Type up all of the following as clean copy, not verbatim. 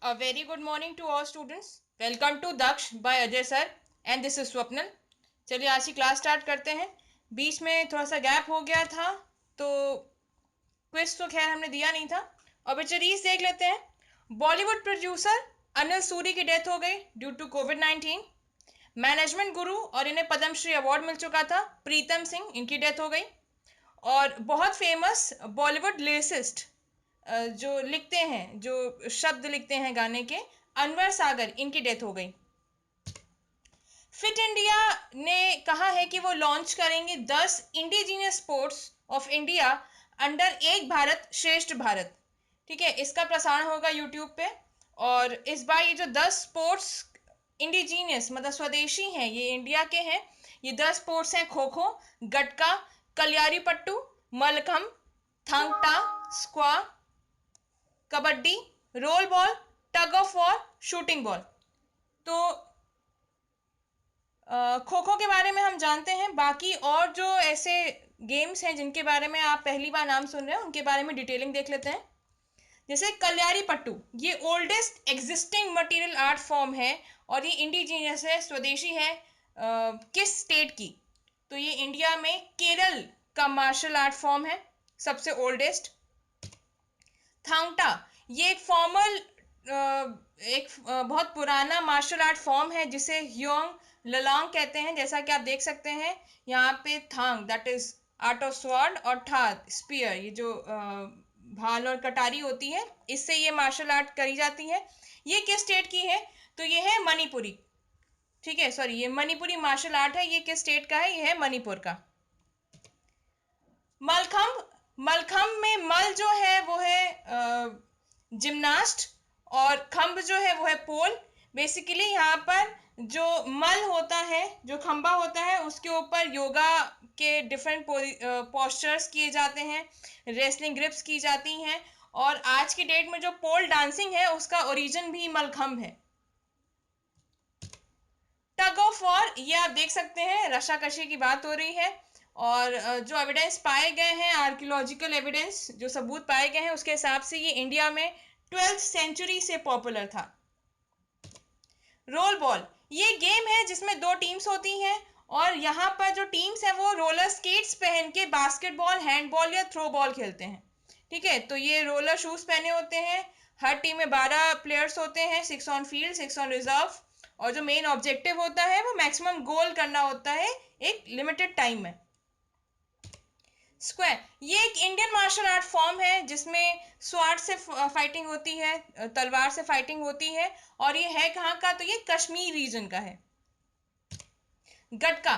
A very good morning to all students. Welcome to Daksh by Ajay sir and this is Swapnil. चलिए आज की class start करते हैं. बीच में थोड़ा सा गैप हो गया था तो क्विज तो खैर हमने दिया नहीं था. ऑब्जर्वीज देख लेते हैं. बॉलीवुड प्रोड्यूसर अनिल सूरी की डेथ हो गई ड्यू टू कोविड-19. मैनेजमेंट गुरु और इन्हें पद्मश्री अवार्ड मिल चुका था प्रीतम सिंह, इनकी डेथ हो गई. और बहुत फेमस बॉलीवुड लिरिसिस्ट जो लिखते हैं, जो शब्द लिखते हैं गाने के, अनवर सागर, इनकी डेथ हो गई. फिट इंडिया ने कहा है कि वो लॉन्च करेंगे 10 indigenous sports of India under एक भारत श्रेष्ठ भारत. ठीक है, इसका प्रसारण होगा यूट्यूब पे. और इस बार ये जो 10 स्पोर्ट्स इंडिजीनियस मतलब स्वदेशी हैं, ये इंडिया के हैं. ये 10 स्पोर्ट्स हैं: खो खो, गटका, कलियारी पट्टू, मलखम, थांग टा, स्क्वा, kabaddi, roll ball, tug of war, shooting ball. तो खो खो के बारे में हम जानते हैं. बाकी और जो ऐसे गेम्स हैं जिनके बारे में आप पहली बार नाम सुन रहे हैं उनके बारे में डिटेलिंग देख लेते हैं. जैसे कलियारी पट्टू, ये oldest existing material art form है और ये इंडिजीनियस है, स्वदेशी है. किस स्टेट की? तो ये इंडिया में केरल का मार्शल आर्ट फॉर्म है, सबसे ओल्डेस्ट. थांगटा, ये एक फॉर्मल बहुत पुराना मार्शल आर्ट फॉर्म है जिसे ह्योंग ललांग कहते हैं. जैसा कि आप देख सकते हैं यहाँ पे Thang that is art of sword और ठा स्पीयर, ये जो भाल और कटारी होती है, इससे ये मार्शल आर्ट करी जाती है. ये किस स्टेट की है? तो ये है मणिपुरी. ठीक है, सॉरी, ये मणिपुरी मार्शल आर्ट है. ये किस स्टेट का है? ये है मणिपुर का. मलखम्ब, मलखम्ब में मल जो है वो है जिम्नास्ट और खम्ब जो है वो है पोल. बेसिकली यहाँ पर जो मल होता है, जो खंबा होता है, उसके ऊपर योगा के डिफरेंट पोस्चर्स किए जाते हैं, रेसलिंग ग्रिप्स की जाती हैं. और आज की डेट में जो पोल डांसिंग है उसका ओरिजिन भी मलखम्ब है. टग ऑफ वॉर, ये आप देख सकते हैं, रस्साकशी की बात हो रही है. और जो एविडेंस पाए गए हैं, आर्कियोलॉजिकल एविडेंस, जो सबूत पाए गए हैं, उसके हिसाब से ये इंडिया में 12th सेंचुरी से पॉपुलर था. रोल बॉल, ये गेम है जिसमें 2 टीम्स होती हैं और यहाँ पर जो टीम्स हैं वो रोलर स्केट्स पहन के बास्केटबॉल, हैंडबॉल या थ्रो बॉल खेलते हैं. ठीक है, तो ये रोलर शूज पहने होते हैं. हर टीम में 12 प्लेयर्स होते हैं, 6 ऑन फील्ड, 6 ऑन रिजर्व. और जो मेन ऑब्जेक्टिव होता है वो मैक्सिमम गोल करना होता है एक लिमिटेड टाइम में. स्क्वायर, ये एक इंडियन मार्शल आर्ट फॉर्म है जिसमें स्वार्ड से फाइटिंग होती है, तलवार से फाइटिंग होती है. और ये है कहाँ का? तो ये कश्मीर रीजन का है. गटका,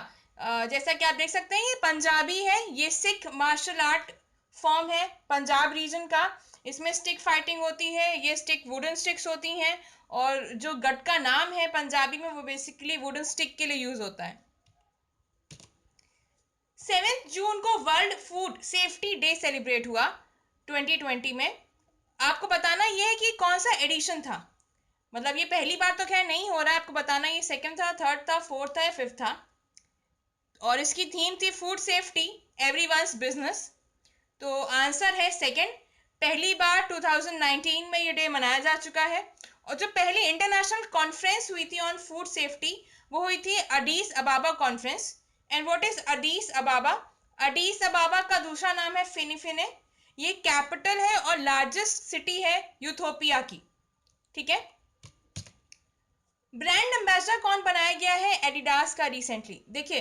जैसा कि आप देख सकते हैं, ये पंजाबी है. ये सिख मार्शल आर्ट फॉर्म है पंजाब रीजन का. इसमें स्टिक फाइटिंग होती है. ये स्टिक वुडन स्टिक्स होती हैं और जो गटका नाम है पंजाबी में वो बेसिकली वुडन स्टिक के लिए यूज होता है. 7 जून को world food safety day celebrate हुआ 2020 में. आपको बताना ये है कि कौन सा एडिशन था. मतलब ये पहली बार तो खैर नहीं हो रहा है, आपको बताना ये सेकंड था, थर्ड था, फोर्थ था या फिफ्थ था. और इसकी थीम थी फूड सेफ्टी एवरीवन्स बिजनेस. तो आंसर है सेकंड. पहली बार 2019 में ये डे मनाया जा चुका है. और जो पहली इंटरनेशनल कॉन्फ्रेंस हुई थी ऑन फूड सेफ्टी वो हुई थी Addis Ababa conference. And what is Addis Ababa? Addis Ababa का दूसरा नाम है फिनिफिने. ये कैपिटल है और लार्जेस्ट सिटी है यूथोपिया की. ठीक है. ब्रांड एम्बेसडर कौन बनाया गया है एडिडास का रिसेंटली? देखिए,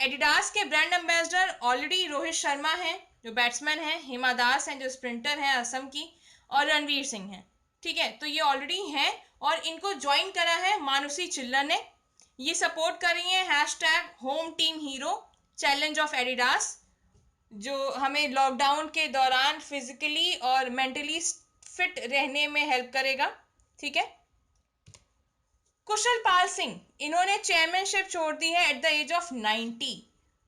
एडिडास के brand ambassador already Rohit Sharma हैं जो बैट्समैन हैं, हिमा दास हैं जो स्प्रिंटर हैं असम की, और रणवीर सिंह हैं. ठीक है, तो ये ऑलरेडी हैं. और इनको ज्वाइन करा है मानुषी चिल्लर ने. ये सपोर्ट कर रही है hashtag home team hero challenge of Adidas, जो हमें लॉकडाउन के दौरान फिजिकली और मेंटली फिट रहने में हेल्प करेगा. ठीक है. कुशल पाल सिंह, इन्होंने चेयरमैनशिप छोड़ दी है एट द एज ऑफ 90.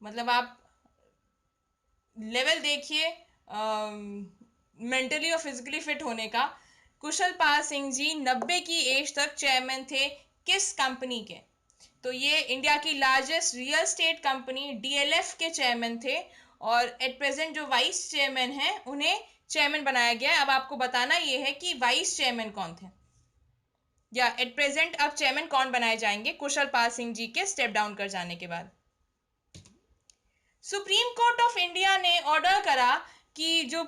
मतलब आप लेवल देखिए मेंटली और फिजिकली फिट होने का. कुशल पाल सिंह जी 90 की एज तक चेयरमैन थे किस कंपनी के? तो ये इंडिया की largest real estate company DLF के चेयरमैन थे. और एट प्रेजेंट जो वाइस चेयरमैन हैं उन्हें चेयरमैन बनाया गया है। अब आपको बताना ये है कि वाइस चेयरमैन कौन थे, या एट प्रेजेंट अब चेयरमैन कौन बनाए जाएंगे कुशल पाल सिंह जी के स्टेप डाउन कर जाने के बाद। सुप्रीम कोर्ट ऑफ इंडिया ने ऑर्डर करा कि जो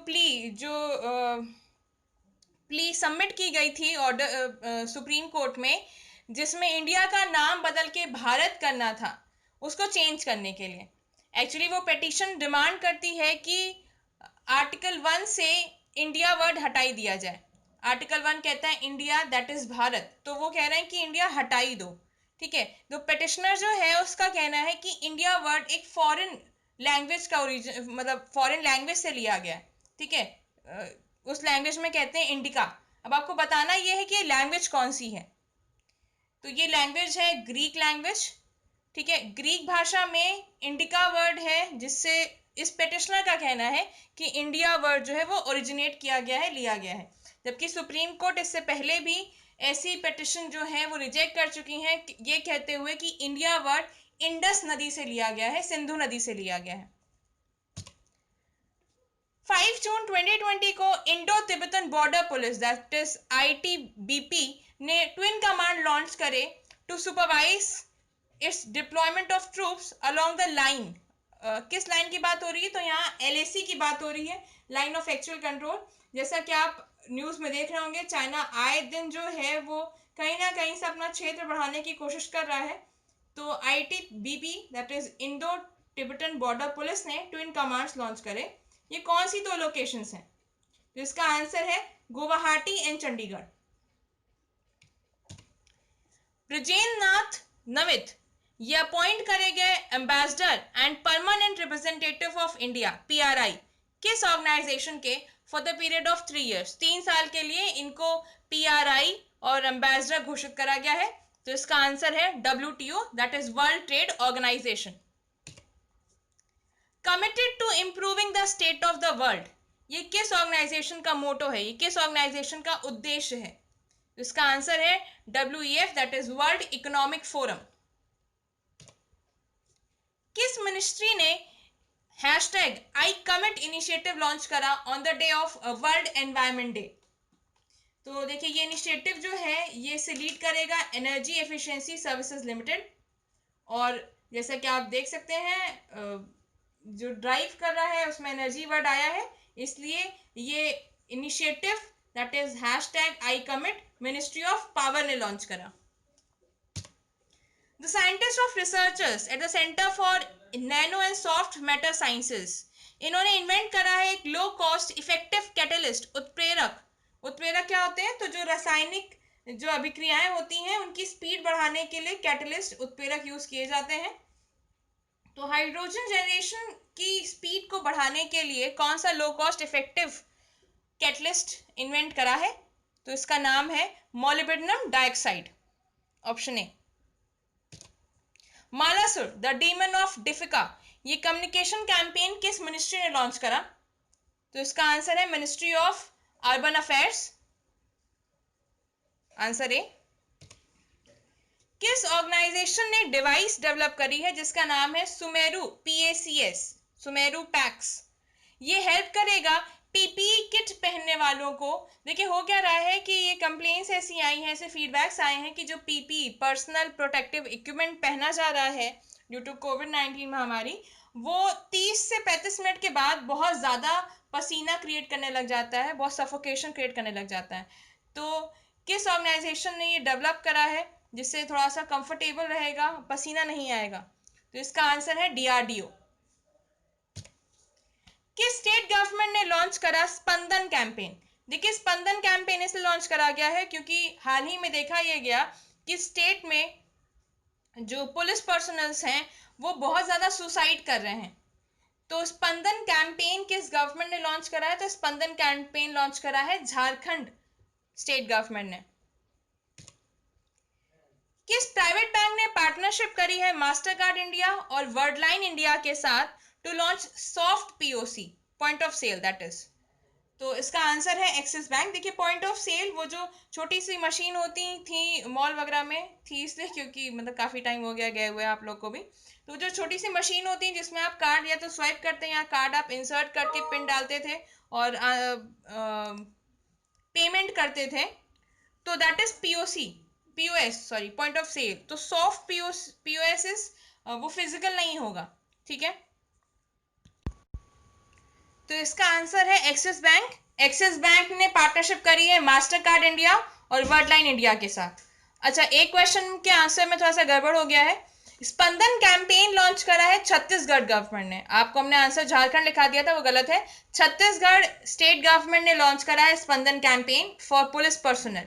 प्ली सबमिट की गई थी ऑर्डर सुप्रीम कोर्ट में, जिसमें इंडिया का नाम बदल के भारत करना था, उसको चेंज करने के लिए। एक्चुअली वो पिटीशन डिमांड करती है कि आर्टिकल 1 से इंडिया वर्ड हटाई दिया जाए। आर्टिकल 1 कहता है इंडिया दैट इज भारत, तो वो कह रहे हैं कि इंडिया हटाई दो। ठीक है, तो पिटिशनर जो है उसका कहना है कि इंडिया वर्ड एक फॉरेन लैंग्वेज का ओरिजिन, मतलब फॉरेन लैंग्वेज से लिया गया है। ठीक है, उस लैंग्वेज में कहते हैं इंडिका। अब आपको बताना ये है कि ये लैंग्वेज कौन सी है, तो ये लैंग्वेज है ग्रीक लैंग्वेज। ठीक है, ग्रीक भाषा में इंडिका वर्ड है, जिससे इस पेटिशनर का कहना है कि इंडिया वर्ड जो है वो ओरिजिनेट किया गया है, लिया गया है। जबकि सुप्रीम कोर्ट इससे पहले भी ऐसी पिटिशन जो है वो रिजेक्ट कर चुकी है, ये कहते हुए कि इंडिया वर्ड इंडस नदी से लिया गया है, सिंधु नदी से लिया गया है। 5 जून 2020 को Indo Tibetan border police that is ITBP ने ट्विन कमांड लॉन्च करे to supervise its deployment of troops along the line. किस लाइन की बात हो रही है, तो यहाँ LAC की बात हो रही है, लाइन ऑफ एक्चुअल कंट्रोल। जैसा कि आप न्यूज में देख रहे होंगे, चाइना आए दिन जो है वो कहीं ना कहीं से अपना क्षेत्र बढ़ाने की कोशिश कर रहा है। तो ITBP that is Indo Tibetan border police ने ट्विन कमांड्स लॉन्च करे। ये कौन सी दो लोकेशंस हैं, तो इसका आंसर है गुवाहाटी एंड चंडीगढ़। ब्रजेंद्र नाथ नमित ये अपॉइंट करे गए ambassador and permanent representative of India PRI किस ऑर्गेनाइजेशन के for the period of 3 years, 3 साल के लिए इनको PRI और एम्बेसडर घोषित करा गया है। तो इसका आंसर है WTO that is world trade organisation. Committed to improving the state of the world, ये किस ऑर्गेनाइजेशन का मोटो है, ये किस ऑर्गेनाइजेशन का उद्देश्य है, इसका आंसर है WEF that is world economic forum. किस मिनिस्ट्री ने #ICommit इनिशिएटिव लॉन्च करा on the day of world environment day. तो देखिए ये इनिशिएटिव जो है ये से लीड करेगा एनर्जी एफिशिएंसी सर्विसेज लिमिटेड, और जैसा कि आप देख सकते हैं जो ड्राइव कर रहा है उसमें एनर्जी वर्ड आया है, इसलिए ये initiative that is #ICommit ministry of power ने लॉन्च करा। The scientist of researchers at the centre for nano and soft matter sciences, इन्होंने इन्वेंट करा है एक लो कॉस्ट इफेक्टिव कैटलिस्ट उत्प्रेरक। उत्प्रेरक क्या होते हैं, तो जो रासायनिक जो अभिक्रियाएं होती हैं उनकी स्पीड बढ़ाने के लिए कैटलिस्ट उत्प्रेरक यूज किए जाते हैं। तो हाइड्रोजन जनरेशन की स्पीड को बढ़ाने के लिए कौन सा low cost effective catalyst invent करा है, तो इसका नाम है molybdenum dioxide, option A. Malasur the demon of defecation, ये कम्युनिकेशन कैंपेन किस मिनिस्ट्री ने लॉन्च करा, तो इसका आंसर है ministry of urban affairs, answer A. किस ऑर्गेनाइजेशन ने डिवाइस डेवलप करी है जिसका नाम है सुमेरु PACS, सुमेरु पैक्स। ये हेल्प करेगा PPE किट पहनने वालों को। देखिए हो क्या रहा है कि ये कंप्लेंट्स ऐसी आई हैं, ऐसे फीडबैक्स आए हैं कि जो PPE पर्सनल प्रोटेक्टिव इक्विपमेंट पहना जा रहा है ड्यू टू कोविड-19 महामारी, वो 30 से 35 मिनट के बाद बहुत ज़्यादा पसीना क्रिएट करने लग जाता है, बहुत सफोकेशन क्रिएट करने लग जाता है। तो किस ऑर्गेनाइजेशन ने ये डेवलप करा है जिससे थोड़ा सा कंफर्टेबल रहेगा, पसीना नहीं आएगा, तो इसका आंसर है DRDO। किस स्टेट गवर्नमेंट ने लॉन्च करा स्पंदन कैंपेन। देखिए स्पंदन कैंपेन इसलिए लॉन्च करा गया है क्योंकि हाल ही में देखा यह गया कि स्टेट में जो पुलिस पर्सनल्स हैं वो बहुत ज्यादा सुसाइड कर रहे हैं। तो स्पंदन कैंपेन किस गवर्नमेंट ने लॉन्च करा है, तो स्पंदन कैंपेन लॉन्च करा है झारखंड स्टेट गवर्नमेंट ने। किस प्राइवेट बैंक ने पार्टनरशिप करी है मास्टर कार्ड इंडिया और वर्ल्डलाइन इंडिया के साथ to launch soft POC, point of sale that is. तो इसका आंसर है एक्सिस बैंक। देखिए पॉइंट ऑफ सेल वो जो छोटी सी मशीन होती थी मॉल वगैरह में थी, इसलिए क्योंकि मतलब काफ़ी टाइम हो गया गए हुए आप लोग को भी। तो जो छोटी सी मशीन होती है जिसमें आप कार्ड या तो स्वाइप करते हैं या कार्ड आप इंसर्ट करके पिन डालते थे और पेमेंट करते थे, तो that is POC, POS sorry, point of sale. तो सॉफ्ट पीओएस इज वो फिजिकल नहीं होगा, ठीक है। तो इसका आंसर है एक्सिस बैंक। एक्सिस बैंक ने पार्टनरशिप करी है मास्टर कार्ड इंडिया और वर्ल्डलाइन इंडिया के साथ। अच्छा, एक क्वेश्चन के आंसर में थोड़ा सा गड़बड़ हो गया है। स्पंदन कैंपेन लॉन्च करा है छत्तीसगढ़ गवर्नमेंट ने। आपको हमने आंसर झारखंड लिखा दिया था, वो गलत है। छत्तीसगढ़ स्टेट गवर्नमेंट ने लॉन्च करा है Spandan campaign for police personnel.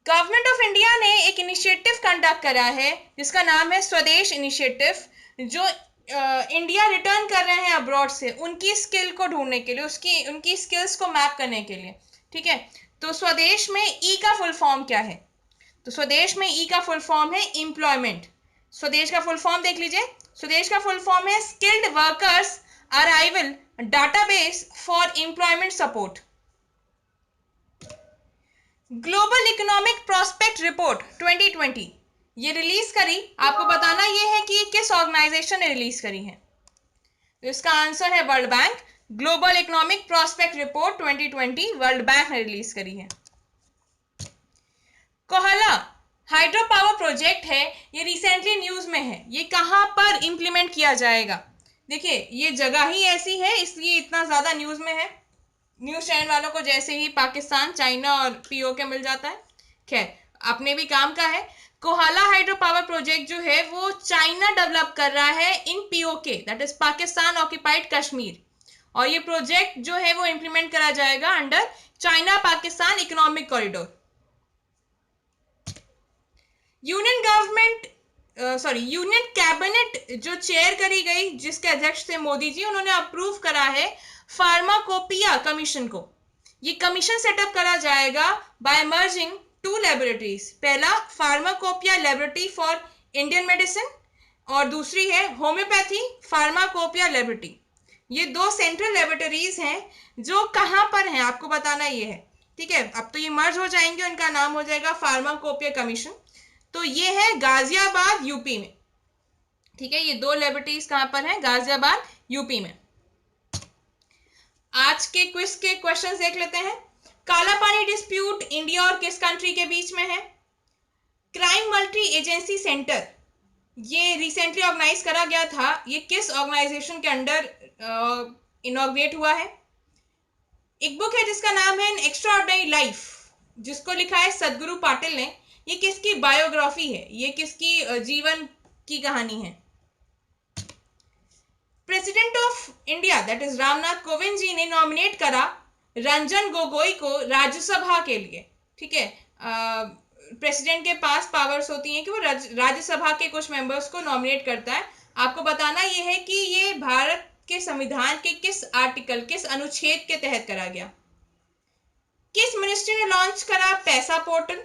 Government of India ने एक इनिशिएटिव कंडक्ट करा है जिसका नाम है स्वदेश इनिशिएटिव, जो इंडिया रिटर्न कर रहे हैं अब्रॉड से उनकी स्किल को ढूंढने के लिए, उसकी उनकी स्किल्स को मैप करने के लिए, ठीक है। तो स्वदेश में ई का फुल फॉर्म क्या है? तो स्वदेश में ई का फुल फॉर्म है एम्प्लॉयमेंट। स्वदेश का फुल फॉर्म देख लीजिए। स्वदेश का फुल फॉर्म है skilled workers arrival database for employment support. Global economic prospect report 2020 ये रिलीज करी, आपको बताना ये है कि किस ऑर्गेनाइजेशन ने रिलीज करी है। तो इसका आंसर है world bank. Global economic prospect report 2020 world bank ने रिलीज करी है। कोहला हाइड्रो पावर प्रोजेक्ट है, ये रिसेंटली न्यूज में है। ये कहां पर इंप्लीमेंट किया जाएगा? देखिए ये जगह ही ऐसी है इसलिए इतना ज्यादा न्यूज में है। न्यूज चैनल वालों को जैसे ही पाकिस्तान, चाइना और पीओके मिल जाता है, खैर अपने भी काम का है। कोहाला हाइड्रो पावर प्रोजेक्ट जो है वो चाइना डेवलप कर रहा है in PoK, that is Pakistan occupied Kashmir. और ये प्रोजेक्ट जो है वो इंप्लीमेंट करा जाएगा under China Pakistan economic corridor. Union government union cabinet जो चेयर करी गई, जिसके अध्यक्ष थे मोदी जी, उन्होंने अप्रूव करा है फार्माकोपिया कमीशन को। ये कमीशन सेटअप करा जाएगा बाय मर्जिंग टू लेबोरेटरीज। पहला pharmacopoeia laboratory for Indian medicine और दूसरी है होम्योपैथी फार्माकोपिया लेबोरेटरी। ये दो सेंट्रल लेबोरेटरीज हैं जो कहां पर हैं आपको बताना ये है, ठीक है। अब तो ये मर्ज हो जाएंगे, उनका नाम हो जाएगा फार्माकोपिया कमीशन। तो ये है गाजियाबाद यूपी में, ठीक है। ये दो लेबोरेटरीज कहां पर हैं? गाजियाबाद यूपी में। आज के क्विज के क्वेश्चंस देख लेते हैं। काला पानी डिस्प्यूट इंडिया और किस कंट्री के बीच में है? क्राइम मल्टी एजेंसी सेंटर ये रिसेंटली ऑर्गेनाइज करा गया था, ये किस ऑर्गेनाइजेशन के अंडर इनॉग्रेट हुआ है? एक बुक है जिसका नाम है एन एक्स्ट्राऑर्डिनरी लाइफ, जिसको लिखा है सदगुरु पाटिल ने। ये किसकी बायोग्राफी है? ये किसकी जीवन की कहानी है? President of India that is Ramnath Kovind ji ने नॉमिनेट करा रंजन गोगोई को राज्यसभा के लिए, ठीक है। प्रेसिडेंट के पास पावर्स होती हैं कि वो राज्यसभा के कुछ मेंबर्स को नॉमिनेट करता है। आपको बताना ये है कि ये भारत के संविधान के किस आर्टिकल, किस अनुच्छेद के तहत करा गया? किस मिनिस्ट्री ने लॉन्च करा पैसा पोर्टल?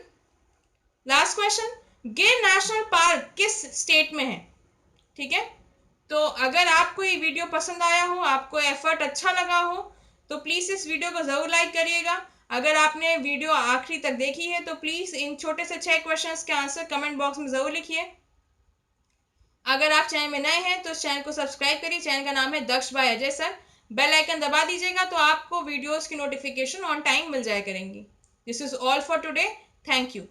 लास्ट क्वेश्चन, गिर नेशनल पार्क किस स्टेट में है? ठीक है। तो अगर आपको ये वीडियो पसंद आया हो, आपको एफर्ट अच्छा लगा हो, तो प्लीज इस वीडियो को जरूर लाइक करिएगा। अगर आपने वीडियो आखिरी तक देखी है तो प्लीज इन छोटे से 6 क्वेश्चंस के आंसर कमेंट बॉक्स में जरूर लिखिए। अगर आप चैनल में नए हैं तो इस चैनल को सब्सक्राइब करिए। चैनल का नाम है Daksh by Ajay sir. Bell icon दबा दीजिएगा तो आपको वीडियोस की नोटिफिकेशन ऑन टाइम मिल जाया करेंगी। This is all for today. Thank you.